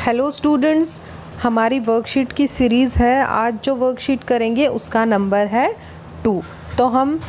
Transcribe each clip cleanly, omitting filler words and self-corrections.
Hello students, हमारी worksheet की series है। आज जो वर्कशीट करेंगे उसका नंबर है 2। तो हम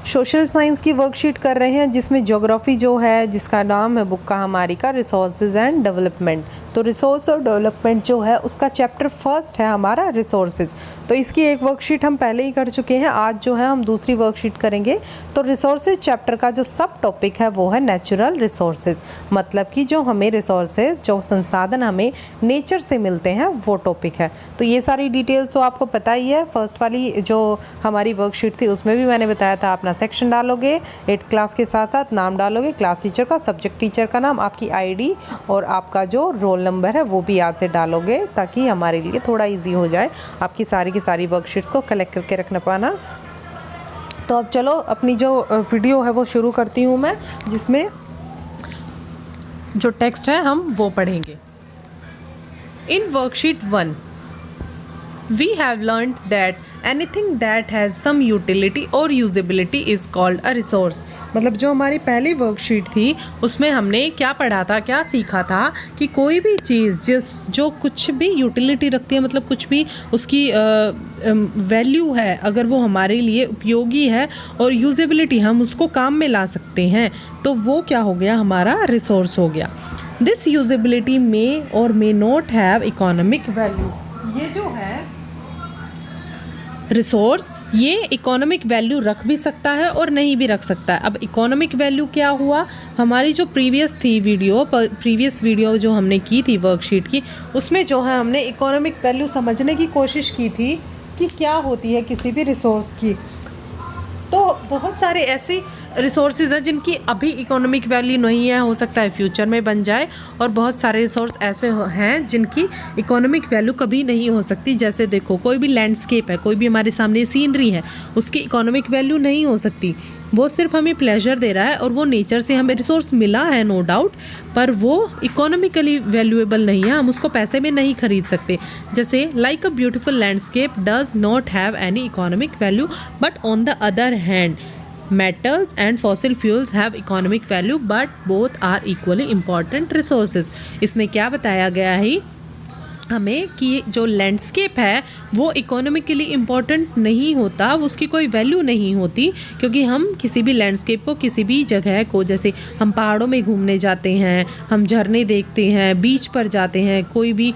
सोशल साइंस की वर्कशीट कर रहे हैं जिसमें ज्योग्राफी जो है, जिसका नाम है बुक का हमारी का रिसोर्सेज एंड डेवलपमेंट। तो रिसोर्स और डेवलपमेंट जो है उसका चैप्टर फर्स्ट है हमारा रिसोर्सेज। तो इसकी एक वर्कशीट हम पहले ही कर चुके हैं। आज जो है हम दूसरी वर्कशीट करेंगे। तो रिसोर्सेज चैप्टर का जो सब टॉपिक है वो है नेचुरल रिसोर्सेज, मतलब कि जो हमें रिसोर्सेज, जो संसाधन हमें नेचर से मिलते हैं वो टॉपिक है। तो ये सारी डिटेल्स तो आपको पता ही है। फर्स्ट वाली जो हमारी वर्कशीट थी उसमें भी मैंने बताया था, अपना सेक्शन डालोगे, 8th क्लास के साथ साथ नाम डालोगे, क्लास टीचर का, सब्जेक्ट टीचर का नाम, आपकी आईडी और आपका जो रोल नंबर है वो भी याद से डालोगे ताकि हमारे लिए थोड़ा इजी हो जाए आपकी सारी की सारी वर्कशीट्स को कलेक्ट करके रखना पाना। तो अब चलो अपनी जो वीडियो है वो शुरू करती हूँ मैं, जिसमें जो टेक्स्ट है हम वो पढ़ेंगे। In worksheet 1 we have learned that anything that has some utility or usability is called a resource। मतलब जो हमारी पहली वर्कशीट थी उसमें हमने क्या पढ़ा था, क्या सीखा था कि कोई भी चीज़ जो कुछ भी यूटिलिटी रखती है, मतलब कुछ भी उसकी वैल्यू है, अगर वो हमारे लिए उपयोगी है और यूजेबिलिटी हम उसको काम में ला सकते हैं, तो वो क्या हो गया, हमारा रिसोर्स हो गया। दिस यूजेबिलिटी मे और may not have economic value. ये जो है रिसोर्स, ये इकोनॉमिक वैल्यू रख भी सकता है और नहीं भी रख सकता है। अब इकोनॉमिक वैल्यू क्या हुआ, हमारी जो प्रीवियस वीडियो जो हमने की थी वर्कशीट की, उसमें जो है हमने इकोनॉमिक वैल्यू समझने की कोशिश की थी कि क्या होती है किसी भी रिसोर्स की। तो बहुत सारे ऐसे रिसोर्सेज हैं जिनकी अभी इकोनॉमिक वैल्यू नहीं है, हो सकता है फ्यूचर में बन जाए, और बहुत सारे रिसोर्स ऐसे हैं जिनकी इकोनॉमिक वैल्यू कभी नहीं हो सकती। जैसे देखो, कोई भी लैंडस्केप है, कोई भी हमारे सामने सीनरी है, उसकी इकोनॉमिक वैल्यू नहीं हो सकती। वो सिर्फ हमें प्लेजर दे रहा है और वो नेचर से हमें रिसोर्स मिला है, नो डाउट, पर वो इकोनॉमिकली वैल्यूएबल नहीं है, हम उसको पैसे में नहीं खरीद सकते। जैसे like a beautiful landscape does not have any economic value, but on the other hand metals and fossil fuels have economic value but both are equally important resources। इसमें क्या बताया गया है हमें कि जो लैंडस्केप है वो इकोनॉमिकली इम्पॉर्टेंट नहीं होता, उसकी कोई वैल्यू नहीं होती, क्योंकि हम किसी भी लैंडस्केप को, किसी भी जगह को, जैसे हम पहाड़ों में घूमने जाते हैं, हम झरने देखते हैं, बीच पर जाते हैं, कोई भी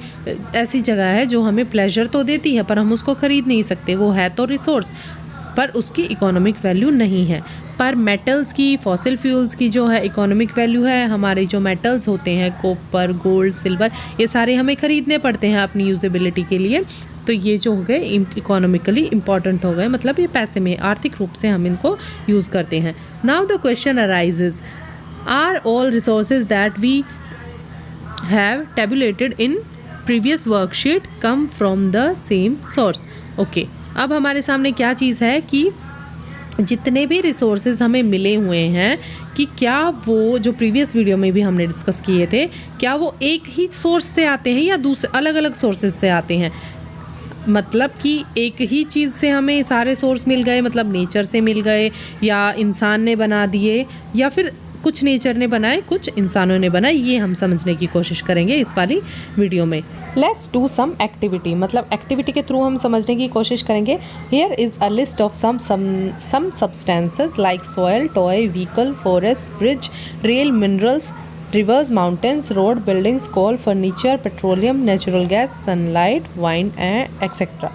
ऐसी जगह है जो हमें प्लेजर तो देती है पर हम उसको ख़रीद नहीं सकते, वो है तो रिसोर्स पर उसकी इकोनॉमिक वैल्यू नहीं है। पर मेटल्स की, फॉसिल फ्यूल्स की जो है इकोनॉमिक वैल्यू है। हमारे जो मेटल्स होते हैं, कॉपर, गोल्ड, सिल्वर, ये सारे हमें ख़रीदने पड़ते हैं अपनी यूजेबिलिटी के लिए। तो ये जो हो गए इकोनॉमिकली इम्पॉर्टेंट हो गए, मतलब ये पैसे में, आर्थिक रूप से हम इनको यूज़ करते हैं। Now the question arises, are all resources that we have tabulated in previous worksheet come from the same source. Okay, अब हमारे सामने क्या चीज़ है कि जितने भी रिसोर्सेज हमें मिले हुए हैं, कि क्या वो जो प्रीवियस वीडियो में भी हमने डिस्कस किए थे, क्या वो एक ही सोर्स से आते हैं या दूसरे अलग अलग सोर्सेज से आते हैं। मतलब कि एक ही चीज़ से हमें सारे सोर्स मिल गए, मतलब नेचर से मिल गए, या इंसान ने बना दिए, या फिर कुछ नेचर ने बनाए, कुछ इंसानों ने बनाए, ये हम समझने की कोशिश करेंगे इस वाली वीडियो में। लेट्स डू सम एक्टिविटी, मतलब एक्टिविटी के थ्रू हम समझने की कोशिश करेंगे। Here is a list of some substances like soil, toy, vehicle, forest, bridge, rail, minerals, rivers, mountains, road, buildings, coal, furniture, petroleum, natural gas, sunlight, wine and etcetera.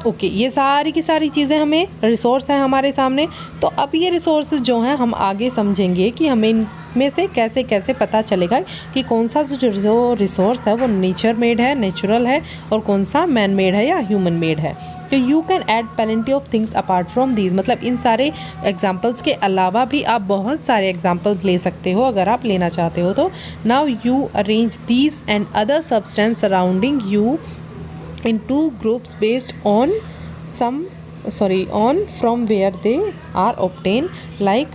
Okay, ये सारी की सारी चीज़ें हमें रिसोर्स हैं हमारे सामने। तो अब ये रिसोर्सेज जो हैं हम आगे समझेंगे कि हमें इनमें से कैसे कैसे पता चलेगा कि कौन सा जो रिसोर्स है वो नेचर मेड है, नेचुरल है, और कौन सा मैन मेड है या ह्यूमन मेड है। तो you can add plenty of things apart from these, मतलब इन सारे एग्जाम्पल्स के अलावा भी आप बहुत सारे एग्जाम्पल्स ले सकते हो अगर आप लेना चाहते हो तो। Now you arrange these and other substance surrounding you in two groups based on from where they are obtained, like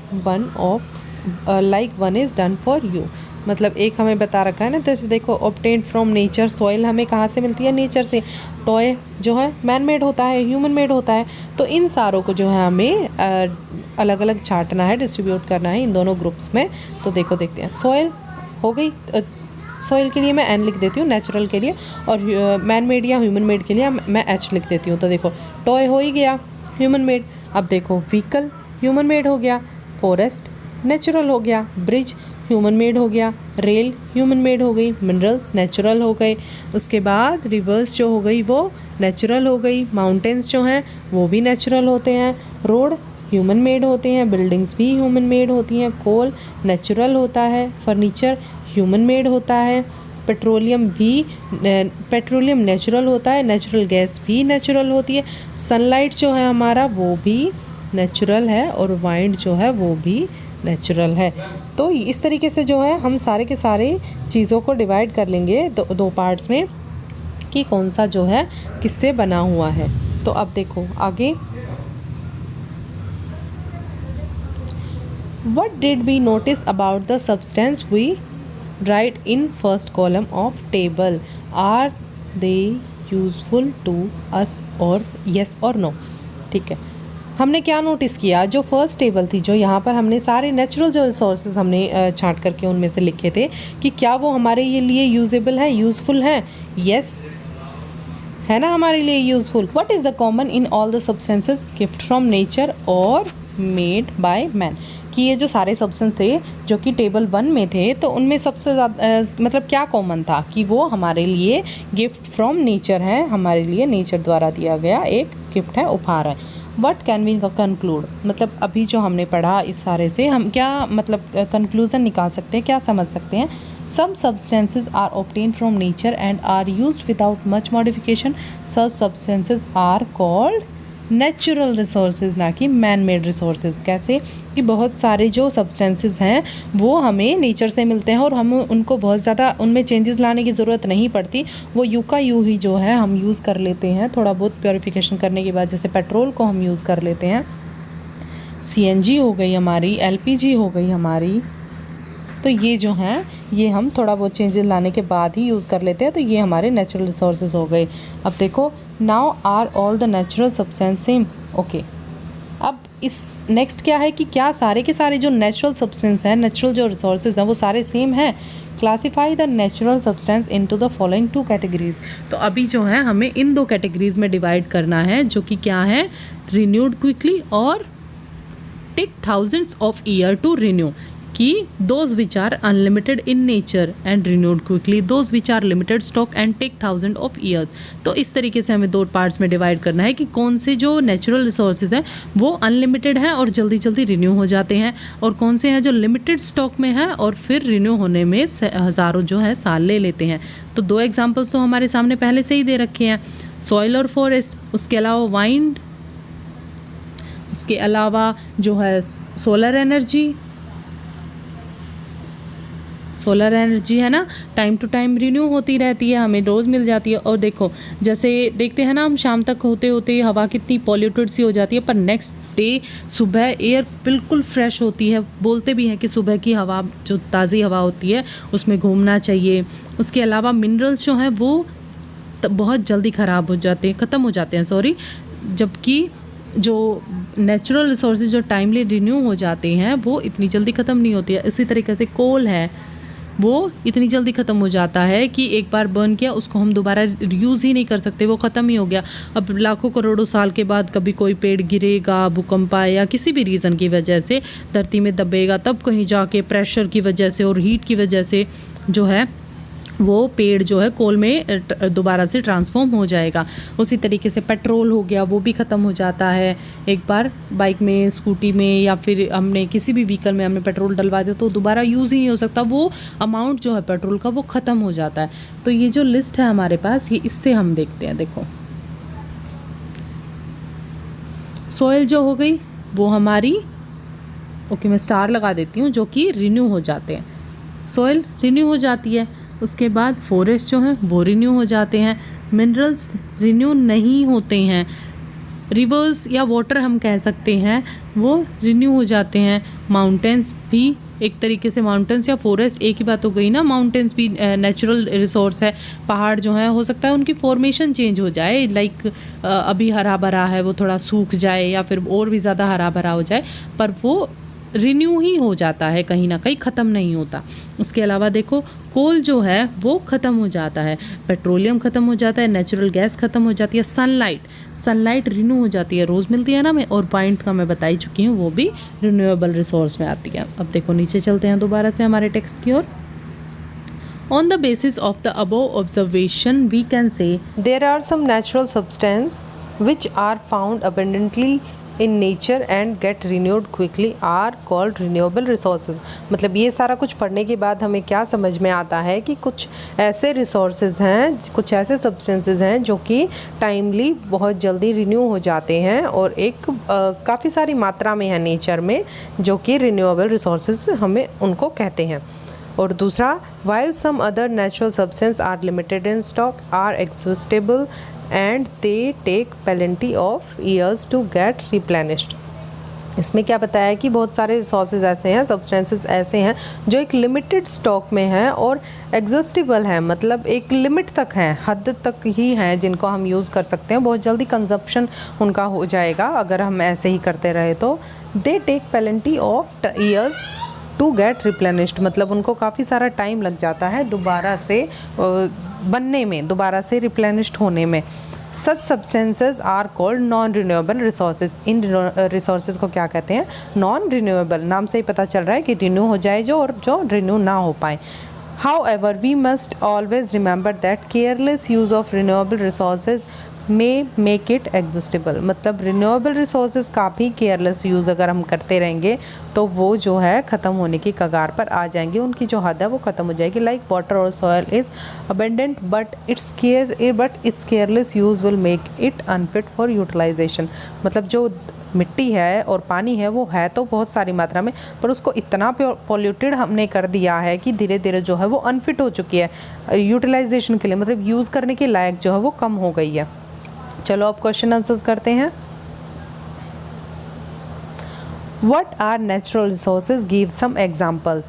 one is done for you। मतलब एक हमें बता रखा है ना, जैसे देखो, obtained from nature, सॉइल हमें कहाँ से मिलती है, नेचर से, टॉय जो है मैन मेड होता है, ह्यूमन मेड होता है। तो इन सारों को जो है हमें अलग अलग छांटना है, डिस्ट्रीब्यूट करना है इन दोनों ग्रुप्स में। तो देखो, देखते हैं, सॉइल हो गई, सॉइल के लिए मैं N लिख देती हूँ नेचुरल के लिए, और मैन मेड या ह्यूमन मेड के लिए मैं H लिख देती हूँ। तो देखो टॉय हो ही गया ह्यूमन मेड। अब देखो व्हीकल ह्यूमन मेड हो गया, फॉरेस्ट नेचुरल हो गया, ब्रिज ह्यूमन मेड हो गया, रेल ह्यूमन मेड हो गई, मिनरल्स नेचुरल हो गए, उसके बाद रिवर्स जो हो गई वो नेचुरल हो गई, माउंटेन्स जो हैं वो भी नेचुरल होते हैं, रोड ह्यूमन मेड होते हैं, बिल्डिंग्स भी ह्यूमन मेड होती हैं, कोल नेचुरल होता है, फर्नीचर ह्यूमन मेड होता है, पेट्रोलियम नेचुरल होता है, नेचुरल गैस भी नेचुरल होती है, सनलाइट जो है हमारा वो भी नेचुरल है, और वाइंड जो है वो भी नेचुरल है। तो इस तरीके से जो है हम सारे के सारे चीज़ों को डिवाइड कर लेंगे दो पार्ट्स में कि कौन सा जो है किससे बना हुआ है। तो अब देखो आगे, What did we notice about the substance we write in first column of table? Are they useful to us or yes or no? ठीक है, हमने क्या नोटिस किया, जो फर्स्ट टेबल थी, जो यहाँ पर हमने सारे नेचुरल जो रिसोर्सेज हमने छांट करके उनमें से लिखे थे कि क्या वो हमारे लिए यूजेबल है, यूज़फुल है, यस है ना, हमारे लिए useful. What is the common in all the substances gift from nature और मेड बाय मैन, कि ये जो सारे सब्सटेंस थे जो कि टेबल 1 में थे, तो उनमें सबसे ज़्यादा मतलब क्या कॉमन था कि वो हमारे लिए गिफ्ट फ्रॉम नेचर है, हमारे लिए नेचर द्वारा दिया गया एक गिफ्ट है, उपहार है। व्हाट कैन वी कंक्लूड, मतलब अभी जो हमने पढ़ा इस सारे से हम क्या मतलब कंक्लूज़न निकाल सकते हैं, क्या समझ सकते हैं। Some substances are obtained from nature and are used without much modification. Such substances are called natural resources, ना कि मैन मेड रिसोर्सेज। कैसे कि बहुत सारे जो सब्सटेंसेस हैं वो हमें नेचर से मिलते हैं और हम उनको बहुत ज़्यादा उनमें चेंजेस लाने की ज़रूरत नहीं पड़ती, वो यूं का यूं ही जो है हम यूज़ कर लेते हैं। थोड़ा बहुत प्योरीफिकेशन करने के बाद, जैसे पेट्रोल को हम यूज़ कर लेते हैं, CNG हो गई हमारी, LPG हो गई हमारी, तो ये जो हैं ये हम थोड़ा बहुत चेंजेस लाने के बाद ही यूज़ कर लेते हैं, तो ये हमारे नेचुरल रिसोर्सेज हो गए। अब देखो, now are all the natural substance same, okay. अब इस नेक्स्ट क्या है कि क्या सारे के सारे जो नेचुरल सब्सटेंस हैं, नेचुरल जो रिसोर्सेज हैं वो सारे सेम हैं। Classify the natural substance into the following 2 categories. तो अभी जो है हमें इन 2 कैटेगरीज में डिवाइड करना है, जो कि क्या है, रिन्यूड क्विकली और take thousands of year to renew, कि those which are unlimited in nature and renewed quickly, those which are limited stock and take 1000 of years. तो इस तरीके से हमें 2 पार्ट्स में डिवाइड करना है कि कौन से जो नेचुरल रिसोर्सेज हैं वो अनलिमिटेड हैं और जल्दी जल्दी रिन्यू हो जाते हैं, और कौन से हैं जो लिमिटेड स्टॉक में हैं और फिर रिन्यू होने में हज़ारों जो है साल ले लेते हैं। तो 2 एग्जाम्पल्स तो हमारे सामने पहले से ही दे रखे हैं, सॉइल और फॉरेस्ट, उसके अलावा वाइंड, उसके अलावा जो है सोलर एनर्जी है ना, टाइम टू टाइम रिन्यू होती रहती है, हमें रोज़ मिल जाती है। और देखो जैसे देखते हैं ना हम, शाम तक होते होते हवा कितनी पॉल्यूटेड सी हो जाती है, पर नेक्स्ट डे सुबह एयर बिल्कुल फ्रेश होती है। बोलते भी हैं कि सुबह की हवा जो ताज़ी हवा होती है उसमें घूमना चाहिए। उसके अलावा मिनरल्स जो हैं वो बहुत जल्दी ख़राब हो जाते हैं, ख़त्म हो जाते हैं जबकि जो नेचुरल रिसोर्सेज जो टाइमली रिन्यू हो जाते हैं वो इतनी जल्दी ख़त्म नहीं होती है। इसी तरीके से कोल है, वो इतनी जल्दी ख़त्म हो जाता है कि एक बार बर्न किया उसको हम दोबारा यूज़ ही नहीं कर सकते, वो ख़त्म ही हो गया। अब लाखों करोड़ों साल के बाद कभी कोई पेड़ गिरेगा, भूकंप आए या किसी भी रीज़न की वजह से धरती में दबेगा, तब कहीं जाके प्रेशर की वजह से और हीट की वजह से जो है वो पेड़ जो है कोल में दोबारा से ट्रांसफॉर्म हो जाएगा। उसी तरीके से पेट्रोल हो गया, वो भी ख़त्म हो जाता है। एक बार बाइक में, स्कूटी में या फिर हमने किसी भी व्हीकल में हमने पेट्रोल डलवा दिया तो दोबारा यूज़ ही नहीं हो सकता, वो अमाउंट जो है पेट्रोल का वो ख़त्म हो जाता है। तो ये जो लिस्ट है हमारे पास, ये इससे हम देखते हैं। देखो सॉइल जो हो गई वो हमारी, ओके मैं स्टार लगा देती हूँ, जो कि रिन्यू हो जाते हैं, सॉइल रिन्यू हो जाती है। उसके बाद फॉरेस्ट जो हैं वो रिन्यू हो जाते हैं, मिनरल्स रिन्यू नहीं होते हैं, रिवर्स या वाटर हम कह सकते हैं वो रिन्यू हो जाते हैं, माउंटेन्स भी एक तरीके से, माउंटेन्स या फॉरेस्ट एक ही बात हो गई ना, माउंटेन्स भी नेचुरल रिसोर्स है। पहाड़ जो है हो सकता है उनकी फॉर्मेशन चेंज हो जाए, लाइक अभी हरा भरा है वो थोड़ा सूख जाए या फिर और भी ज़्यादा हरा भरा हो जाए, पर वो रिन्यू ही हो जाता है, कहीं ना कहीं ख़त्म नहीं होता। उसके अलावा देखो कोल जो है वो ख़त्म हो जाता है, पेट्रोलियम ख़त्म हो जाता है, नेचुरल गैस ख़त्म हो जाती है, सनलाइट रिन्यू हो जाती है, रोज़ मिलती है ना मैं, और पॉइंट का मैं बताई चुकी हूँ, वो भी रिन्यूएबल रिसोर्स में आती है। अब देखो नीचे चलते हैं दोबारा से हमारे टेक्स्ट की ओर। On the basis of the above observation, we can say there are some natural substances which are found abundantly in nature and get renewed quickly are called renewable resources। मतलब ये सारा कुछ पढ़ने के बाद हमें क्या समझ में आता है कि कुछ ऐसे रिसोर्सेज हैं, कुछ ऐसे सब्सटेंसेस हैं जो कि टाइमली बहुत जल्दी रिन्यू हो जाते हैं और एक काफ़ी सारी मात्रा में है नेचर में, जो कि रिन्यूएबल रिसोर्सेज हमें उनको कहते हैं। और दूसरा, while some other natural substances are limited in stock, are exhaustible and they take plenty of years to get replenished। इसमें क्या बताया है कि बहुत सारे रिसोर्सेज ऐसे हैं, सब्सटेंसेस ऐसे हैं जो एक लिमिटेड स्टॉक में हैं और एग्जॉस्टिबल है, मतलब एक लिमिट तक हैं, हद तक ही हैं जिनको हम यूज़ कर सकते हैं, बहुत जल्दी कंजप्शन उनका हो जाएगा अगर हम ऐसे ही करते रहे तो। They take plenty of years to get replenished, मतलब उनको काफ़ी सारा टाइम लग जाता है दोबारा से बनने में, दोबारा से रिप्लेनिश्ड होने में। Such substances are called non renewable resources. इन रिसोर्सेज को क्या कहते हैं? Non renewable. नाम से ही पता चल रहा है कि रिन्यू हो जाए जो, और जो रिन्यू ना हो पाए। However, we must always remember that careless use of renewable resources may make it exhaustible। मतलब रिन्यूएबल रिसोर्सेज का भी केयरलेस यूज़ अगर हम करते रहेंगे तो वो जो है ख़त्म होने की कगार पर आ जाएंगे, उनकी जो हद है वो ख़त्म हो जाएगी। लाइक वाटर और soil is abundant but it's careless use will make it unfit for utilisation. मतलब जो मिट्टी है और पानी है वो है तो बहुत सारी मात्रा में, पर उसको इतना पॉल्यूटेड हमने कर दिया है कि धीरे धीरे जो है वो अनफिट हो चुकी है यूटिलाइजेशन के लिए, मतलब यूज़ करने के लायक जो है वो कम हो गई है। चलो अब क्वेश्चन आंसर्स करते हैं। What are natural resources, give some examples.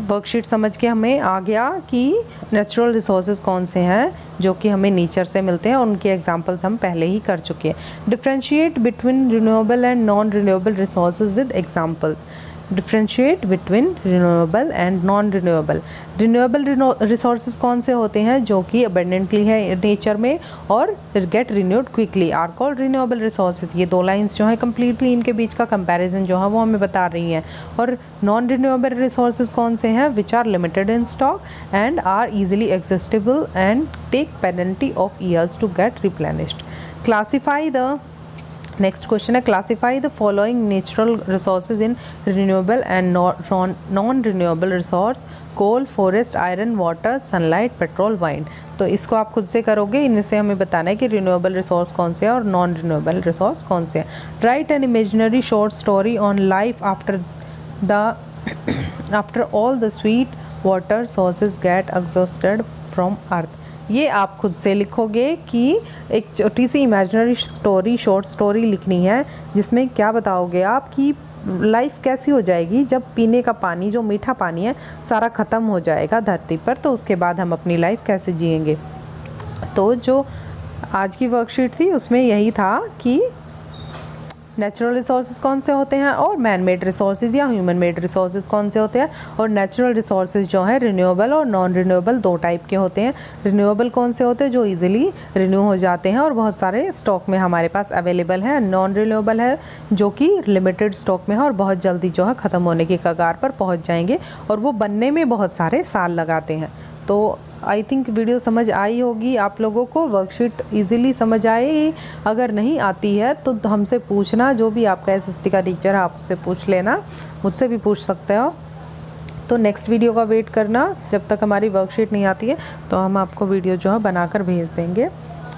Worksheet समझ के हमें आ गया कि नेचुरल रिसोर्सेज कौन से हैं जो कि हमें नेचर से मिलते हैं और उनके एग्जांपल्स हम पहले ही कर चुके हैं। Differentiate between renewable and non renewable resources with examples. Differentiate between renewable and non renewable. Renewable resources कौन से होते हैं जो कि अबेंडेंटली है नेचर में और get renewed quickly are called renewable resources. ये दो लाइंस जो है कम्प्लीटली इनके बीच का कंपैरिजन जो है वो हमें बता रही हैं। और नॉन रिन्यूएबल रिसोर्सेज कौन से हैं? Which are limited in stock and are easily exhaustible and take plenty of years to get replenished. Classify the next question है, classify the following natural resources in renewable and non renewable resource: coal, forest, iron, water, sunlight, petrol, wind. तो इसको आप खुद से करोगे, इनमें से हमें बताना है कि रिन्यूएबल रिसोर्स कौन से हैं और नॉन रिन्यूएबल रिसोर्स कौन से हैं। Write an imaginary short story on life after all the sweet water sources get exhausted from earth. ये आप खुद से लिखोगे कि एक छोटी सी इमेजिनरी स्टोरी, शॉर्ट स्टोरी लिखनी है जिसमें क्या बताओगे आप कि लाइफ कैसी हो जाएगी जब पीने का पानी, जो मीठा पानी है, सारा ख़त्म हो जाएगा धरती पर, तो उसके बाद हम अपनी लाइफ कैसे जिएंगे। तो जो आज की वर्कशीट थी उसमें यही था कि नेचुरल रिसोर्सेज कौन से होते हैं और मैन मेड रिसोर्सेज या ह्यूमन मेड रिसोर्सेज कौन से होते हैं। और नेचुरल रिसोर्सेज जो है रिन्यूएबल और नॉन रिन्यूएबल दो टाइप के होते हैं। रिन्यूएबल कौन से होते हैं? जो इजीली रिन्यू हो जाते हैं और बहुत सारे स्टॉक में हमारे पास अवेलेबल हैं। नॉन रिन्यूएबल है जो कि लिमिटेड स्टॉक में है और बहुत जल्दी जो है ख़त्म होने की कगार पर पहुँच जाएंगे और वो बनने में बहुत सारे साल लगाते हैं। तो आई थिंक वीडियो समझ आई होगी आप लोगों को, वर्कशीट इजीली समझ आए। अगर नहीं आती है तो हमसे पूछना, जो भी आपका एसएसटी का टीचर है आपसे पूछ लेना, मुझसे भी पूछ सकते हो। तो नेक्स्ट वीडियो का वेट करना, जब तक हमारी वर्कशीट नहीं आती है तो हम आपको वीडियो जो है बनाकर भेज देंगे।